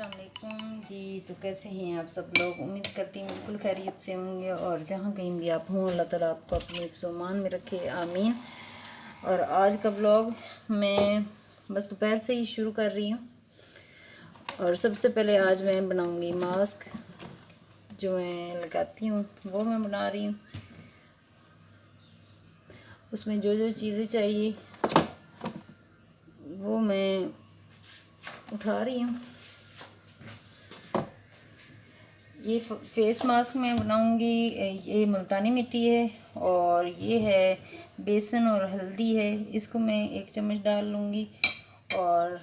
अस्सलामुअलैकुम जी। तो कैसे हैं आप सब लोग? उम्मीद करती हूँ बिल्कुल खैरियत से होंगे और जहाँ कहीं भी आप हों अल्लाह ताला आपको अपने हिफ्ज़-ओ-मान में रखे, आमीन। और आज का ब्लॉग मैं बस दोपहर से ही शुरू कर रही हूँ। और सबसे पहले आज मैं बनाऊँगी मास्क, जो मैं लगाती हूँ वो मैं बना रही हूँ। उसमें जो जो चीज़ें चाहिए वो मैं उठा रही हूँ। ये फेस मास्क मैं बनाऊंगी। ये मुल्तानी मिट्टी है और ये है बेसन और हल्दी है। इसको मैं 1 चम्मच डाल लूँगी। और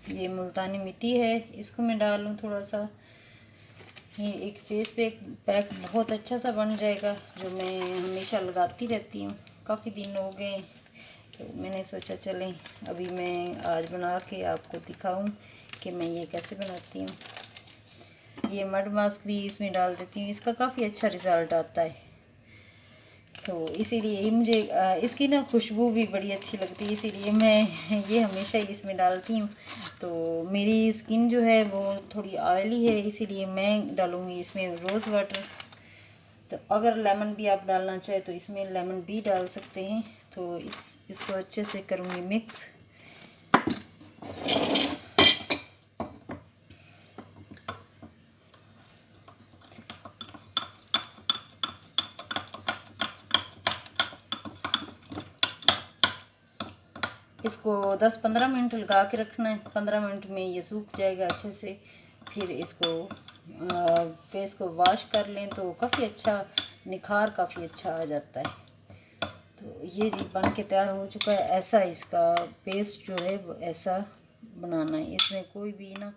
ये मुल्तानी मिट्टी है, इसको मैं डाल लूँ थोड़ा सा। ये एक फेस पैक बहुत अच्छा सा बन जाएगा, जो मैं हमेशा लगाती रहती हूँ। काफ़ी दिन हो गए तो मैंने सोचा चलें अभी मैं आज बना के आपको दिखाऊं कि मैं ये कैसे बनाती हूँ। ये मड मास्क भी इसमें डाल देती हूँ, इसका काफ़ी अच्छा रिज़ल्ट आता है। तो इसीलिए ही मुझे इसकी ना खुशबू भी बड़ी अच्छी लगती है, इसीलिए मैं ये हमेशा ही इसमें डालती हूँ। तो मेरी स्किन जो है वो थोड़ी ऑयली है, इसीलिए मैं डालूँगी इसमें रोज़ वाटर। तो अगर लेमन भी आप डालना चाहे तो इसमें लेमन भी डाल सकते हैं। तो इसको अच्छे से करूँगी मिक्स। इसको 10-15 मिनट लगा के रखना है। 15 मिनट में ये सूख जाएगा अच्छे से। फिर इसको फेस को वॉश कर लें तो काफ़ी अच्छा निखार काफ़ी अच्छा आ जाता है। तो ये जी बन के तैयार हो चुका है। ऐसा इसका पेस्ट जो है वो ऐसा बनाना है, इसमें कोई भी ना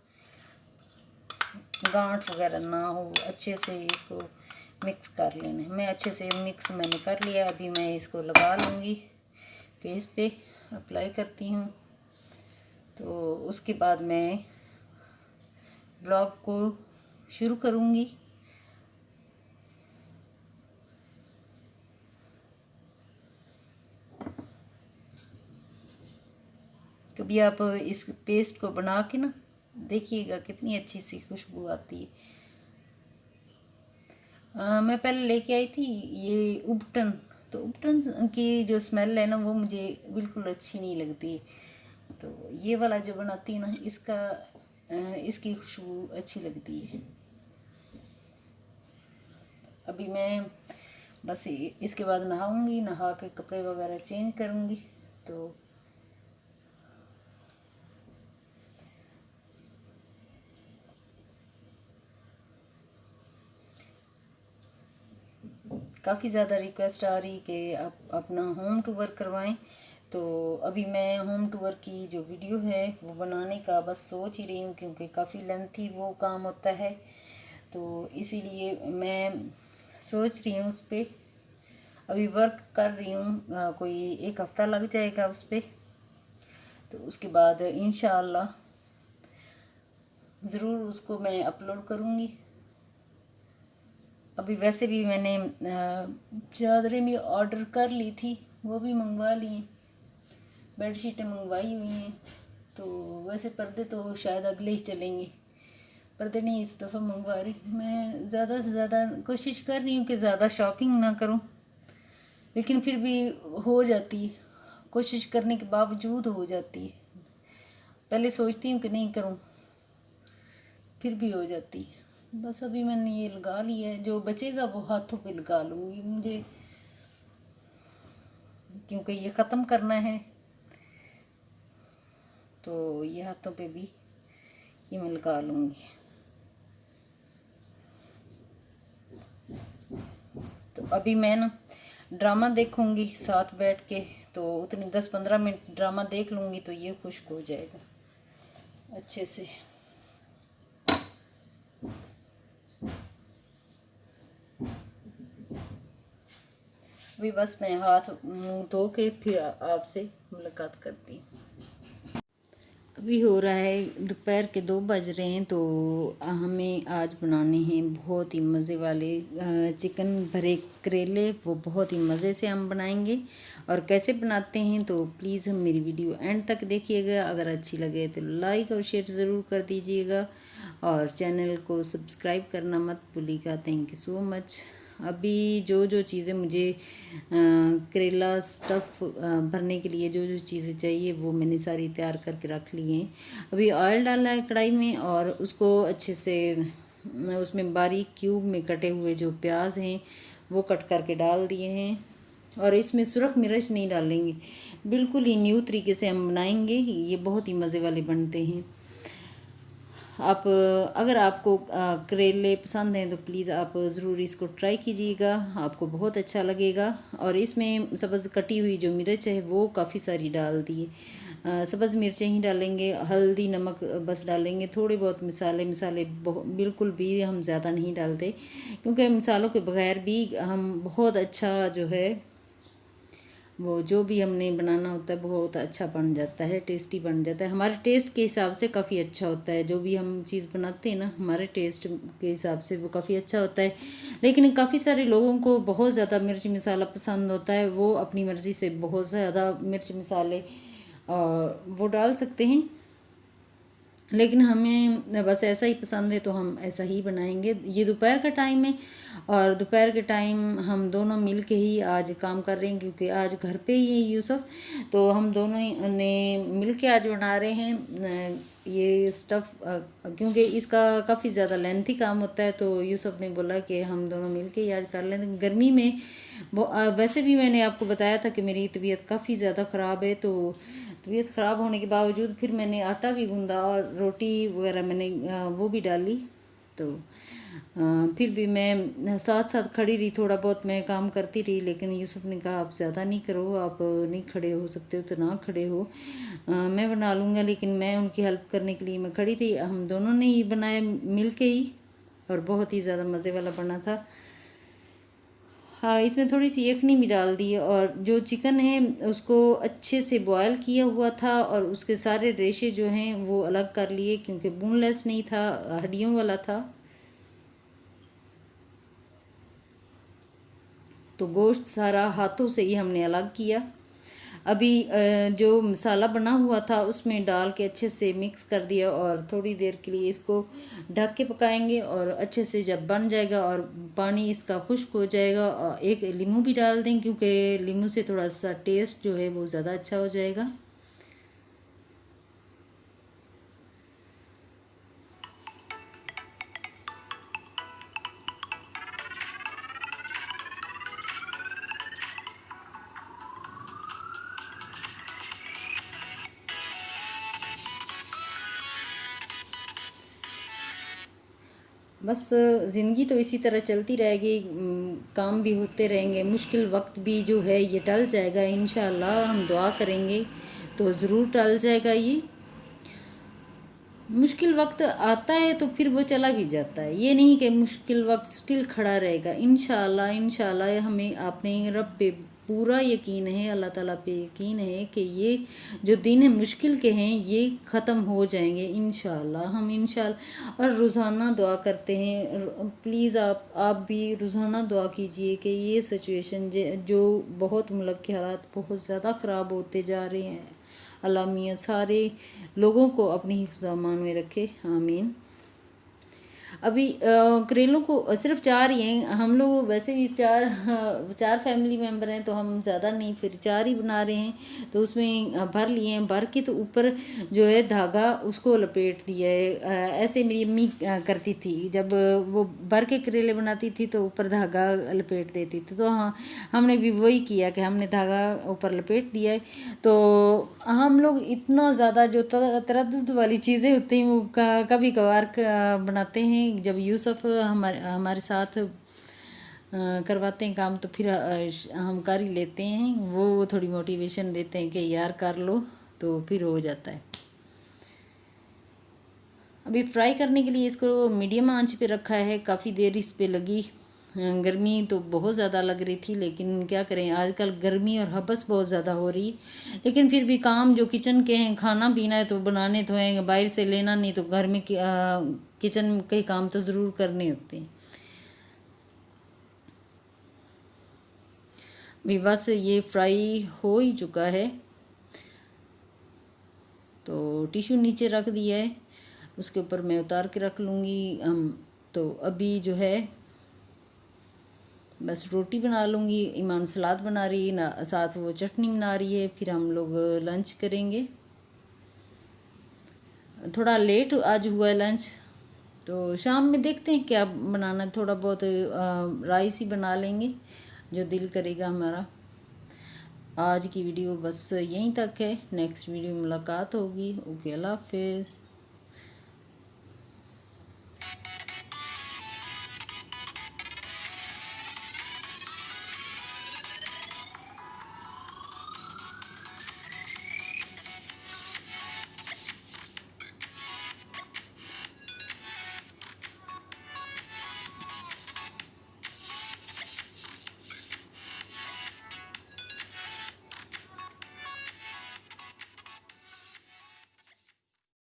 गांठ वगैरह ना हो। अच्छे से इसको मिक्स कर लेना है। मैं अच्छे से मिक्स मैंने कर लिया। अभी मैं इसको लगा लूँगी, फेस पे अप्लाई करती हूँ। तो उसके बाद मैं ब्लॉग को शुरू करूँगी। कभी आप इस पेस्ट को बना के ना देखिएगा, कितनी अच्छी सी खुशबू आती है। मैं पहले लेके आई थी ये उपटन। तो उपटन की जो स्मेल है ना वो मुझे बिल्कुल अच्छी नहीं लगती। तो ये वाला जो बनाती है ना इसकी खुशबू अच्छी लगती है। अभी मैं बस इसके बाद नहाऊंगी, नहा के कपड़े वगैरह चेंज करूंगी। तो काफ़ी ज़्यादा रिक्वेस्ट आ रही कि आप अपना होम टूर करवाएं। तो अभी मैं होम टूर की जो वीडियो है वो बनाने का बस सोच ही रही हूँ, क्योंकि काफ़ी लेंथी वो काम होता है। तो इसीलिए मैं सोच रही हूँ उस पर अभी वर्क कर रही हूँ। कोई 1 हफ़्ता लग जाएगा उस पर। तो उसके बाद इंशाअल्लाह ज़रूर उसको मैं अपलोड करूँगी। अभी वैसे भी मैंने चादरें भी ऑर्डर कर ली थी, वो भी मंगवा ली हैं। बेडशीटें मंगवाई हुई हैं। तो वैसे पर्दे तो शायद अगले ही चलेंगे। पर्दे नहीं इस दफ़ा मंगवा रही। मैं ज़्यादा से ज़्यादा कोशिश कर रही हूँ कि ज़्यादा शॉपिंग ना करूँ, लेकिन फिर भी हो जाती है। कोशिश करने के बावजूद हो जाती है। पहले सोचती हूँ कि नहीं करूँ, फिर भी हो जाती है। बस अभी मैंने ये लगा लिया है, जो बचेगा वो हाथों पे लगा लूँगी मुझे, क्योंकि ये ख़त्म करना है। तो ये हाथों पे भी ये मैं लगा लूँगी। तो अभी मैं ना ड्रामा देखूँगी साथ बैठ के। तो उतनी 10-15 मिनट ड्रामा देख लूँगी तो ये खुश्क हो जाएगा अच्छे से। अभी बस मैं हाथ मुंह धो के फिर आपसे मुलाकात करती हूँ। अभी हो रहा है दोपहर के 2 बज रहे हैं। तो हमें आज बनाने हैं बहुत ही मज़े वाले चिकन भरे करेले। वो बहुत ही मज़े से हम बनाएंगे। और कैसे बनाते हैं तो प्लीज़ हम मेरी वीडियो एंड तक देखिएगा। अगर अच्छी लगे तो लाइक और शेयर ज़रूर कर दीजिएगा और चैनल को सब्सक्राइब करना मत भूलिएगा। Thank you so much. अभी जो जो चीज़ें मुझे करेला स्टफ़ भरने के लिए जो जो चीज़ें चाहिए वो मैंने सारी तैयार करके रख ली हैं। अभी ऑयल डाला है कढ़ाई में और उसको अच्छे से उसमें बारीक क्यूब में कटे हुए जो प्याज हैं वो कट करके डाल दिए हैं। और इसमें सुरख मिर्च नहीं डालेंगे, बिल्कुल ही न्यू तरीके से हम बनाएंगे। ये बहुत ही मज़े वाले बनते हैं। आप अगर आपको करेले पसंद हैं तो प्लीज़ आप ज़रूर इसको ट्राई कीजिएगा, आपको बहुत अच्छा लगेगा। और इसमें सब्ज़ कटी हुई जो मिर्च है वो काफ़ी सारी डाल दिए। सब्ज़ मिर्चें ही डालेंगे, हल्दी नमक बस डालेंगे, थोड़े बहुत मसाले बिल्कुल भी हम ज़्यादा नहीं डालते, क्योंकि मसालों के बगैर भी हम बहुत अच्छा जो है वो जो भी हमने बनाना होता है बहुत अच्छा बन जाता है, टेस्टी बन जाता है। हमारे टेस्ट के हिसाब से काफ़ी अच्छा होता है। जो भी हम चीज़ बनाते हैं ना, हमारे टेस्ट के हिसाब से वो काफ़ी अच्छा होता है। लेकिन काफ़ी सारे लोगों को बहुत ज़्यादा मिर्च मसाला पसंद होता है, वो अपनी मर्ज़ी से बहुत ज़्यादा मिर्च मसाले और वो डाल सकते हैं। लेकिन हमें बस ऐसा ही पसंद है तो हम ऐसा ही बनाएंगे। ये दोपहर का टाइम है और दोपहर के टाइम हम दोनों मिल के ही आज काम कर रहे हैं, क्योंकि आज घर पे ही है यूसुफ। तो हम दोनों ने मिल के आज बना रहे हैं ये स्टफ़, क्योंकि इसका काफ़ी ज़्यादा लेंथी काम होता है। तो यूसुफ ने बोला कि हम दोनों मिल के ही आज कर लें। गर्मी में वो वैसे भी मैंने आपको बताया था कि मेरी तबीयत काफ़ी ज़्यादा ख़राब है। तो तबीयत ख़राब होने के बावजूद फिर मैंने आटा भी गूंदा और रोटी वगैरह मैंने वो भी डाली। तो फिर भी मैं साथ साथ खड़ी रही, थोड़ा बहुत मैं काम करती रही। लेकिन यूसुफ ने कहा आप ज़्यादा नहीं करो, आप नहीं खड़े हो सकते हो तो ना खड़े हो, मैं बना लूँगा। लेकिन मैं उनकी हेल्प करने के लिए मैं खड़ी रही। हम दोनों ने ही बनाया मिल के ही और बहुत ही ज़्यादा मज़े वाला बना था। हाँ, इसमें थोड़ी सी यखनी भी डाल दी है। और जो चिकन है उसको अच्छे से बॉयल किया हुआ था और उसके सारे रेशे जो हैं वो अलग कर लिए, क्योंकि बोनलेस नहीं था, हड्डियों वाला था। तो गोश्त सारा हाथों से ही हमने अलग किया। अभी जो मसाला बना हुआ था उसमें डाल के अच्छे से मिक्स कर दिया और थोड़ी देर के लिए इसको ढक के पकाएंगे। और अच्छे से जब बन जाएगा और पानी इसका खुश्क हो जाएगा, और एक नींबू भी डाल दें, क्योंकि नींबू से थोड़ा सा टेस्ट जो है वो ज़्यादा अच्छा हो जाएगा। बस ज़िंदगी तो इसी तरह चलती रहेगी, काम भी होते रहेंगे, मुश्किल वक्त भी जो है ये टल जाएगा इंशाल्लाह। हम दुआ करेंगे तो ज़रूर टल जाएगा। ये मुश्किल वक्त आता है तो फिर वो चला भी जाता है, ये नहीं कि मुश्किल वक्त स्टिल खड़ा रहेगा। इंशाल्लाह इंशाल्लाह हमें अपने रब पे पूरा यकीन है, अल्लाह ताला पे यकीन है कि ये जो दिन है मुश्किल के हैं ये ख़त्म हो जाएंगे इंशाल्लाह। हम इंशाल्लाह और रोज़ाना दुआ करते हैं। प्लीज़ आप भी रोज़ाना दुआ कीजिए कि ये सिचुएशन जो बहुत मुल्क के हालात बहुत ज़्यादा ख़राब होते जा रहे हैं, अल्लाह मियाँ सारे लोगों को अपनी हिफ्ज़ अमान में रखे, आमीन। अभी करेलों को सिर्फ 4 ही हैं हम लोग, वैसे भी 4 फैमिली मेम्बर हैं तो हम ज़्यादा नहीं, फिर 4 ही बना रहे हैं। तो उसमें भर लिए हैं, भर के तो ऊपर जो है धागा उसको लपेट दिया है। ऐसे मेरी अम्मी करती थी, जब वो भर के करेले बनाती थी तो ऊपर धागा लपेट देती थी। तो हाँ, हमने भी वही किया कि हमने धागा ऊपर लपेट दिया है। तो हम लोग इतना ज़्यादा जो तरद्दुद वाली चीज़ें होती हैं वो कभी कभार बनाते हैं। जब यूसुफ हमारे साथ करवाते हैं काम तो फिर हम कर ही लेते हैं। वो थोड़ी मोटिवेशन देते हैं कि यार कर लो, तो फिर हो जाता है। अभी फ्राई करने के लिए इसको मीडियम आंच पे रखा है, काफ़ी देर इस पे लगी गर्मी तो बहुत ज़्यादा लग रही थी, लेकिन क्या करें, आजकल गर्मी और हबस बहुत ज़्यादा हो रही। लेकिन फिर भी काम जो किचन के हैं, खाना पीना है तो बनाने तो हैं, बाहर से लेना नहीं, तो घर में किचन के काम तो ज़रूर करने होते हैं। भी बस ये फ्राई हो ही चुका है, तो टिश्यू नीचे रख दिया है, उसके ऊपर मैं उतार के रख लूँगी। तो अभी जो है बस रोटी बना लूँगी। ईमान सलाद बना रही है ना, साथ वो चटनी बना रही है, फिर हम लोग लंच करेंगे। थोड़ा लेट आज हुआ है लंच, तो शाम में देखते हैं क्या बनाना है, थोड़ा बहुत राइस ही बना लेंगे जो दिल करेगा हमारा। आज की वीडियो बस यहीं तक है, नेक्स्ट वीडियो में मुलाकात होगी। ओके, अल्लाह हाफिज़।